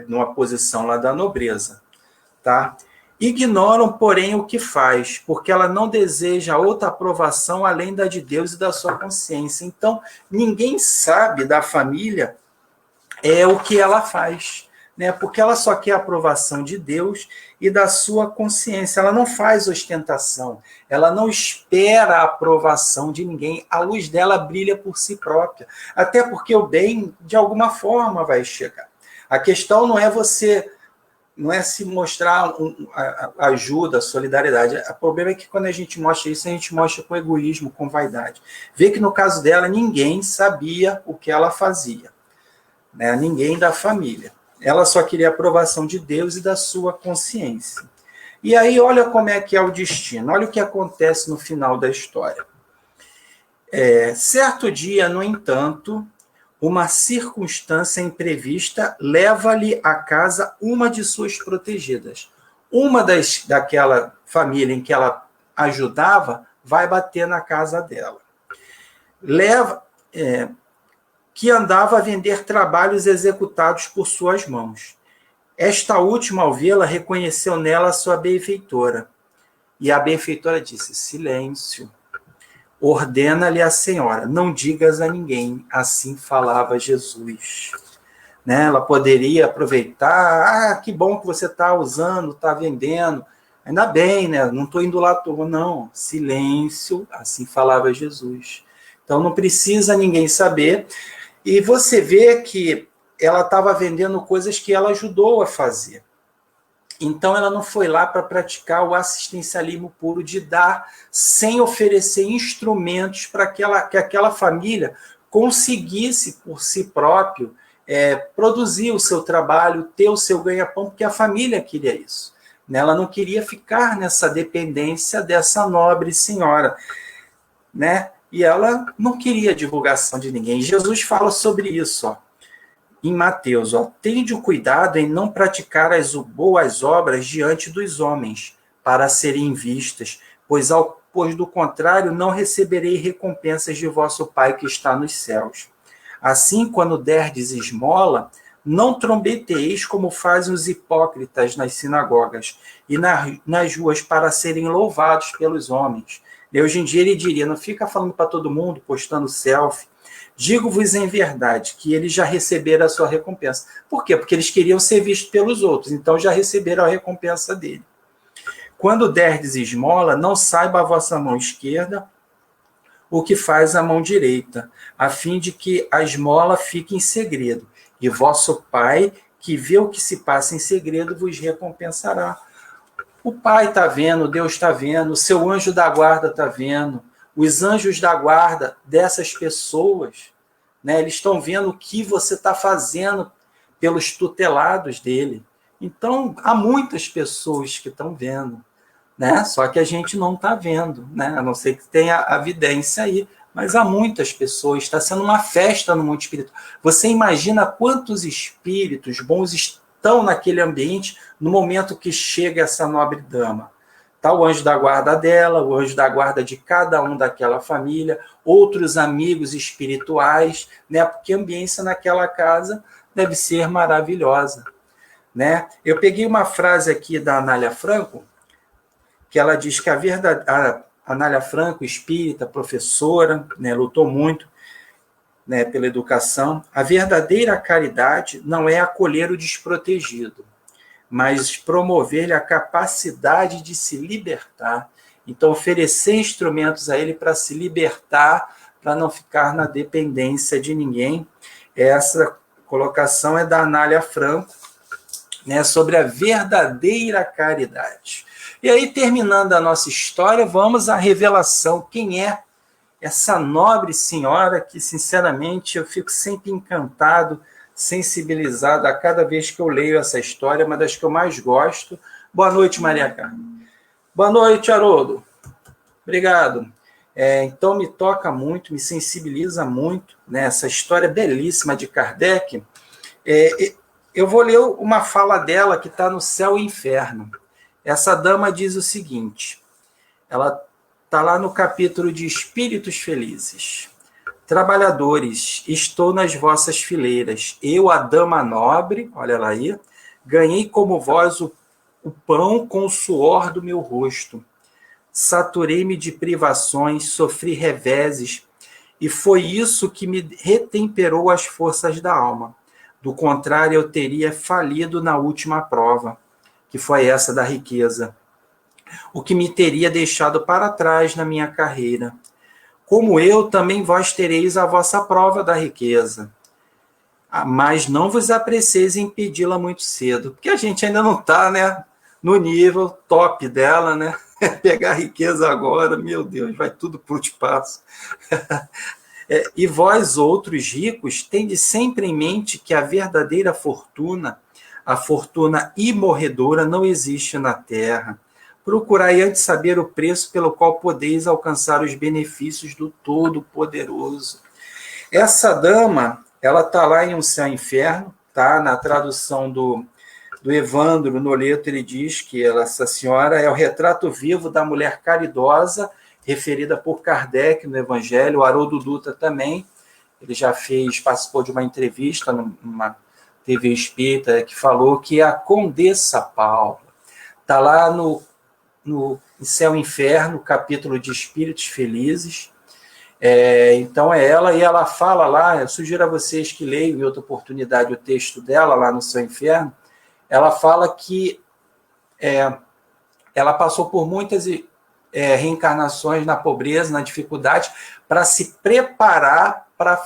numa posição lá da nobreza. Tá? Ignoram, porém, o que faz, porque ela não deseja outra aprovação além da de Deus e da sua consciência. Então, ninguém sabe da família o que ela faz, né? Porque ela só quer a aprovação de Deus e da sua consciência. Ela não faz ostentação, ela não espera a aprovação de ninguém. A luz dela brilha por si própria, até porque o bem, de alguma forma, vai chegar. A questão não é se mostrar ajuda, solidariedade. O problema é que quando a gente mostra isso, a gente mostra com egoísmo, com vaidade. Vê que no caso dela, ninguém sabia o que ela fazia, né? Ninguém da família. Ela só queria a aprovação de Deus e da sua consciência. E aí, olha como é que é o destino. Olha o que acontece no final da história. Certo dia, no entanto, uma circunstância imprevista leva-lhe à casa uma de suas protegidas. Uma daquela família em que ela ajudava vai bater na casa dela. Que andava a vender trabalhos executados por suas mãos. Esta última, ao vê-la, reconheceu nela a sua benfeitora. E a benfeitora disse: silêncio. Ordena-lhe a senhora, não digas a ninguém. Assim falava Jesus. Né? Ela poderia aproveitar, que bom que você está usando, está vendendo, ainda bem, né? Não estou indo lá à toa, não. Silêncio, assim falava Jesus. Então não precisa ninguém saber. E você vê que ela estava vendendo coisas que ela ajudou a fazer. Então, ela não foi lá para praticar o assistencialismo puro de dar, sem oferecer instrumentos para que aquela família conseguisse, por si próprio, produzir o seu trabalho, ter o seu ganha-pão, porque a família queria isso. Ela não queria ficar nessa dependência dessa nobre senhora, né? E ela não queria divulgação de ninguém. Jesus fala sobre isso, em Mateus, tende o cuidado em não praticar as boas obras diante dos homens, para serem vistas, pois do contrário não receberei recompensas de vosso Pai que está nos céus. Assim, quando derdes esmola, Não trombeteis como fazem os hipócritas nas sinagogas e nas ruas para serem louvados pelos homens. E hoje em dia ele diria, não fica falando para todo mundo, postando selfie. Digo-vos em verdade que eles já receberam a sua recompensa. Por quê? Porque eles queriam ser vistos pelos outros, então já receberam a recompensa dele. Quando derdes esmola, não saiba a vossa mão esquerda o que faz a mão direita, a fim de que a esmola fique em segredo. E vosso Pai, que vê o que se passa em segredo, vos recompensará. O Pai está vendo, Deus está vendo, o seu anjo da guarda está vendo, os anjos da guarda dessas pessoas, né, eles estão vendo o que você está fazendo pelos tutelados dele. Então, há muitas pessoas que estão vendo, né? Só que a gente não está vendo, né? A não ser que tenha a vidência aí, mas há muitas pessoas, está sendo uma festa no mundo espiritual. Você imagina quantos espíritos bons estão naquele ambiente no momento que chega essa nobre dama. Está o anjo da guarda dela, o anjo da guarda de cada um daquela família, outros amigos espirituais, né? Porque a ambiência naquela casa deve ser maravilhosa, né? Eu peguei uma frase aqui da Anália Franco, que ela diz que a Anália Franco, espírita, professora, né, lutou muito, né, pela educação. A verdadeira caridade não é acolher o desprotegido, mas promover-lhe a capacidade de se libertar. Então, oferecer instrumentos a ele para se libertar, para não ficar na dependência de ninguém. Essa colocação é da Anália Franco, né, sobre a verdadeira caridade. E aí, terminando a nossa história, vamos à revelação. Quem é essa nobre senhora que, sinceramente, eu fico sempre encantado, sensibilizado a cada vez que eu leio essa história, uma das que eu mais gosto. Boa noite, Maria Carmen. Boa noite, Haroldo. Obrigado. Então, me toca muito, me sensibiliza muito, né, essa história belíssima de Kardec. Eu vou ler uma fala dela que está no Céu e Inferno. Essa dama diz o seguinte, ela está lá no capítulo de Espíritos Felizes. Trabalhadores, estou nas vossas fileiras. Eu, a dama nobre, olha lá aí, ganhei como vós o pão com o suor do meu rosto. Saturei-me de privações, sofri reveses, e foi isso que me retemperou as forças da alma. Do contrário, eu teria falido na última prova, que foi essa da riqueza, o que me teria deixado para trás na minha carreira. Como eu, também vós tereis a vossa prova da riqueza. Mas não vos apresseis em pedi-la muito cedo, porque a gente ainda não está, né, no nível top dela, né? Pegar a riqueza agora, meu Deus, vai tudo para o espaço. E vós, outros ricos, tendes sempre em mente que a verdadeira fortuna, a fortuna imorredora, não existe na terra. Procurai antes saber o preço pelo qual podeis alcançar os benefícios do Todo-Poderoso. Essa dama, ela está lá em Um Céu e Inferno, tá? Na tradução do Evandro Noleto, ele diz que essa senhora é o retrato vivo da mulher caridosa, referida por Kardec no Evangelho. O Haroldo Dutra também, ele já participou de uma entrevista numa TV Espírita, que falou que é a Condessa Paula. Está lá no Céu e Inferno, capítulo de Espíritos Felizes. Então é ela, e ela fala lá, eu sugiro a vocês que leiam em outra oportunidade o texto dela lá no Céu e Inferno. Ela fala que ela passou por muitas reencarnações na pobreza, na dificuldade, para se preparar para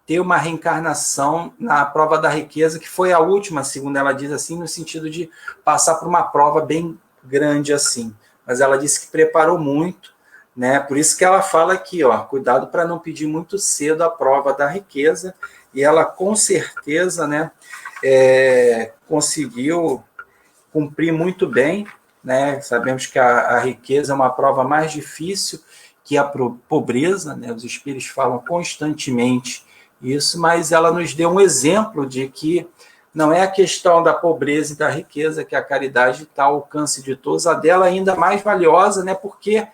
ter uma reencarnação na prova da riqueza, que foi a última, segundo ela diz assim, no sentido de passar por uma prova bem grande assim. Mas ela disse que preparou muito, né? Por isso que ela fala aqui, ó, cuidado para não pedir muito cedo a prova da riqueza, e ela com certeza, né, conseguiu cumprir muito bem, né? Sabemos que a riqueza é uma prova mais difícil que a pobreza, né? Os espíritos falam constantemente isso, mas ela nos deu um exemplo de que não é a questão da pobreza e da riqueza, que a caridade está ao alcance de todos, a dela ainda mais valiosa, né? Porque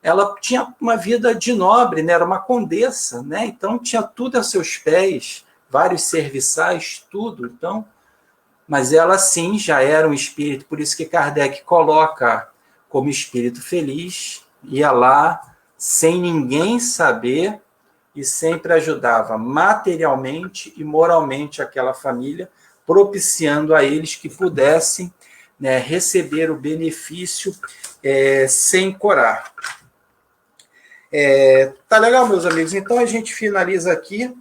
ela tinha uma vida de nobre, né? Era uma condessa, né? Então tinha tudo a seus pés, vários serviçais, tudo, então, mas ela sim já era um espírito, por isso que Kardec coloca como espírito feliz, ia lá sem ninguém saber e sempre ajudava materialmente e moralmente aquela família, propiciando a eles que pudessem, né, receber o benefício sem corar. Tá legal, meus amigos? Então a gente finaliza aqui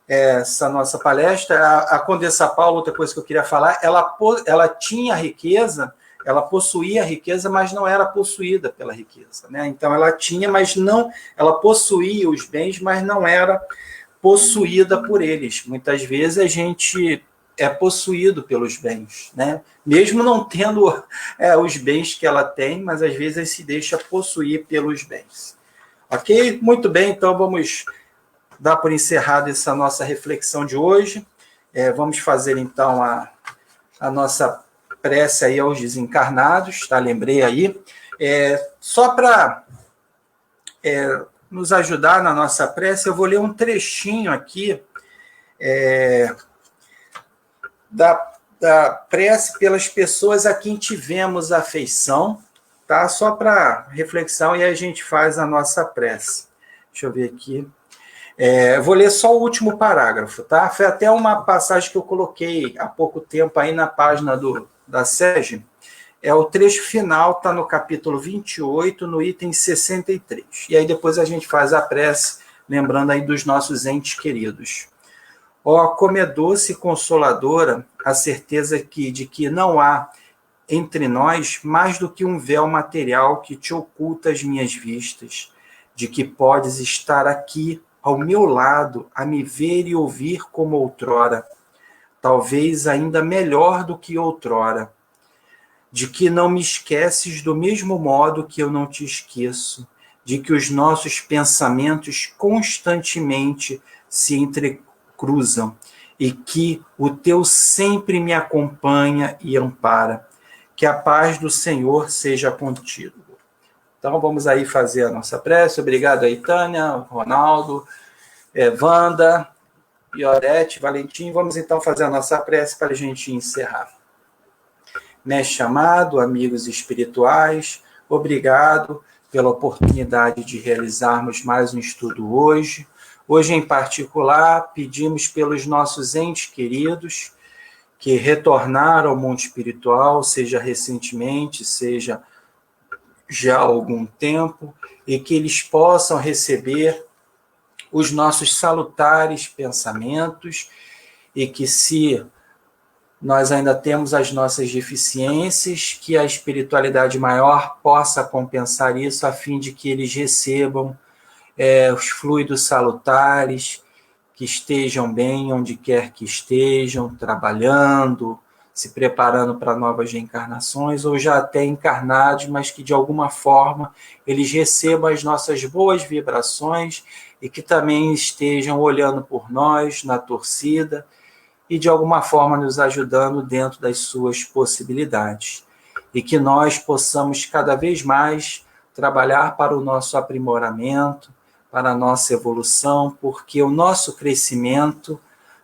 essa nossa palestra. A Condessa Paula, outra coisa que eu queria falar, ela tinha riqueza, ela possuía riqueza, mas não era possuída pela riqueza, né? Então ela tinha, mas não, ela possuía os bens, mas não era possuída por eles. Muitas vezes a gente é possuído pelos bens, né? Mesmo não tendo os bens que ela tem, mas às vezes se deixa possuir pelos bens. Ok? Muito bem, então vamos dar por encerrada essa nossa reflexão de hoje. Vamos fazer então a nossa prece aí aos desencarnados, tá? Lembrei aí. Só para nos ajudar na nossa prece, eu vou ler um trechinho aqui da prece pelas pessoas a quem tivemos afeição, tá? Só para reflexão e aí a gente faz a nossa prece. Deixa eu ver aqui. Vou ler só o último parágrafo, tá? Foi até uma passagem que eu coloquei há pouco tempo aí na página da SEGE. O trecho final está no capítulo 28, no item 63. E aí depois a gente faz a prece, lembrando aí dos nossos entes queridos. Como é doce e consoladora a certeza de que não há entre nós mais do que um véu material que te oculta as minhas vistas, de que podes estar aqui ao meu lado, a me ver e ouvir como outrora, talvez ainda melhor do que outrora, de que não me esqueces do mesmo modo que eu não te esqueço, de que os nossos pensamentos constantemente se entrecruzam e que o teu sempre me acompanha e ampara. Que a paz do Senhor seja contigo. Então, vamos aí fazer a nossa prece. Obrigado aí, Tânia, Ronaldo, Wanda, Iorete, Valentim. Vamos então fazer a nossa prece para a gente encerrar. Mestre amado, amigos espirituais, obrigado pela oportunidade de realizarmos mais um estudo hoje. Hoje, em particular, pedimos pelos nossos entes queridos que retornaram ao mundo espiritual, seja recentemente, seja já há algum tempo, e que eles possam receber os nossos salutares pensamentos, e que se nós ainda temos as nossas deficiências, que a espiritualidade maior possa compensar isso, a fim de que eles recebam os fluidos salutares, que estejam bem onde quer que estejam, trabalhando, se preparando para novas reencarnações, ou já até encarnados, mas que de alguma forma eles recebam as nossas boas vibrações e que também estejam olhando por nós na torcida e de alguma forma nos ajudando dentro das suas possibilidades. E que nós possamos cada vez mais trabalhar para o nosso aprimoramento, para a nossa evolução, porque o nosso crescimento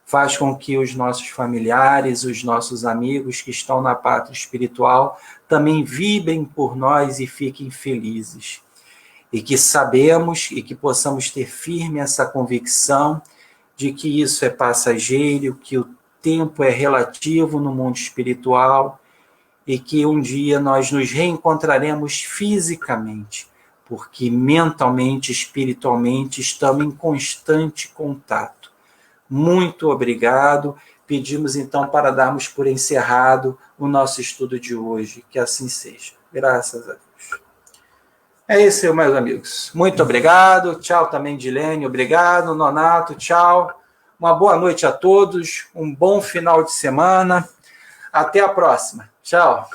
faz com que os nossos familiares, os nossos amigos que estão na pátria espiritual também vibrem por nós e fiquem felizes. E que sabemos e que possamos ter firme essa convicção de que isso é passageiro, que o tempo é relativo no mundo espiritual e que um dia nós nos reencontraremos fisicamente, porque mentalmente, espiritualmente, estamos em constante contato. Muito obrigado. Pedimos, então, para darmos por encerrado o nosso estudo de hoje. Que assim seja. Graças a Deus. É isso, meus amigos. Muito obrigado. Tchau também, Dilene. Obrigado. Nonato, tchau. Uma boa noite a todos. Um bom final de semana. Até a próxima. Tchau.